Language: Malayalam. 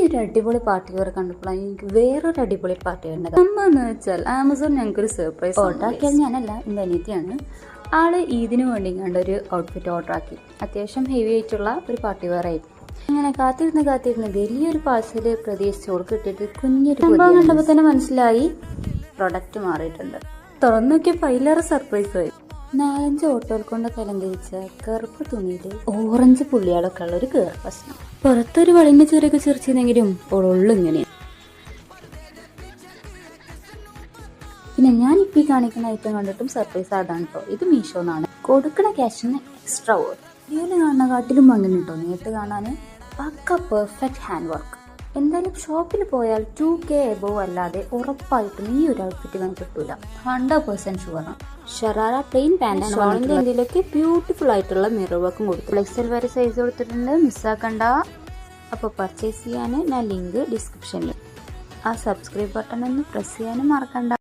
ഒരു അടിപൊളി പാർട്ടി വെയർ കണ്ടപ്പോഴാണ് എനിക്ക് വേറൊരു അടിപൊളി പാർട്ടി വേണ്ടത്. എന്ന് വെച്ചാൽ ആമസോൺ ഞങ്ങൾക്കൊരു സർപ്രൈസ് ഓർഡർ ആക്കിയാൽ ഞാനല്ല, എൻ്റെ അനിയത്തിയാണ്. ആള് ഇതിനു വേണ്ടി ഒരു ഔട്ട്ഫിറ്റ് ഓർഡർ ആക്കി. അത്യാവശ്യം ഹെവി ആയിട്ടുള്ള ഒരു പാർട്ടി വെയർ ആയിരുന്നു. അങ്ങനെ കാത്തിരുന്ന് വലിയൊരു പാഴ്സല് പ്രതീക്ഷിച്ചോട് കിട്ടിയിട്ട് കുഞ്ഞൊരു സംഭവം കണ്ടപ്പോൾ തന്നെ മനസ്സിലായി പ്രൊഡക്റ്റ് മാറിയിട്ടുണ്ട്. തുറന്നു നോക്കിയപ്പോൾ അതിലേറെ സർപ്രൈസ് ആയി. 4-5 ഓട്ടോകൾ കൊണ്ട് കലങ്കരിച്ച കറുപ്പ് തുണിയില് ഓറഞ്ച് പുള്ളികളൊക്കെ ഉള്ള ഒരു കേർ പ്രശ്നം. പുറത്തൊരു വളിഞ്ഞ ചെറിയൊക്കെ ചെറിച്ചെങ്കിലും ഉള്ളു ഇങ്ങനെ. പിന്നെ ഞാൻ ഇപ്പം കാണിക്കുന്ന ഐറ്റം കണ്ടിട്ടും സർപ്രൈസ് ആതാണ് കേട്ടോ. ഇത് മീഷോന്നാണ്. കൊടുക്കണ ക്യാഷിന് എക്സ്ട്രാ വർക്ക്. വീഡിയോയിൽ കാണുന്ന കാട്ടിലും അങ്ങനെ കേട്ടോ. നേരിട്ട് കാണാൻ പക്ക പെർഫെക്റ്റ് ഹാൻഡ് വർക്ക്. എന്തായാലും ഷോപ്പിൽ പോയാൽ 2K എബോവ് അല്ലാതെ ഉറപ്പായിട്ടും ഈ ഒരു ഔട്ട്ഫിറ്റ് ഞാൻ കിട്ടൂല. 100% ഷുവറാണ്. ഷറാറ പ്ലെയിൻ പാൻറ്റാണ്. ഷോളിൻ്റെ എന്തിലൊക്കെ ബ്യൂട്ടിഫുൾ ആയിട്ടുള്ള മിറർ വർക്കും കൊടുത്തു. ഫ്ലെക്സൽ വരെ സൈസ് കൊടുത്തിട്ടുണ്ട്, മിസ്സാക്കണ്ട. അപ്പോൾ പർച്ചേസ് ചെയ്യാൻ ഞാൻ ലിങ്ക് ഡിസ്ക്രിപ്ഷനിൽ. ആ സബ്സ്ക്രൈബ് ബട്ടൺ ഒന്ന് പ്രസ് ചെയ്യാനും മറക്കണ്ട.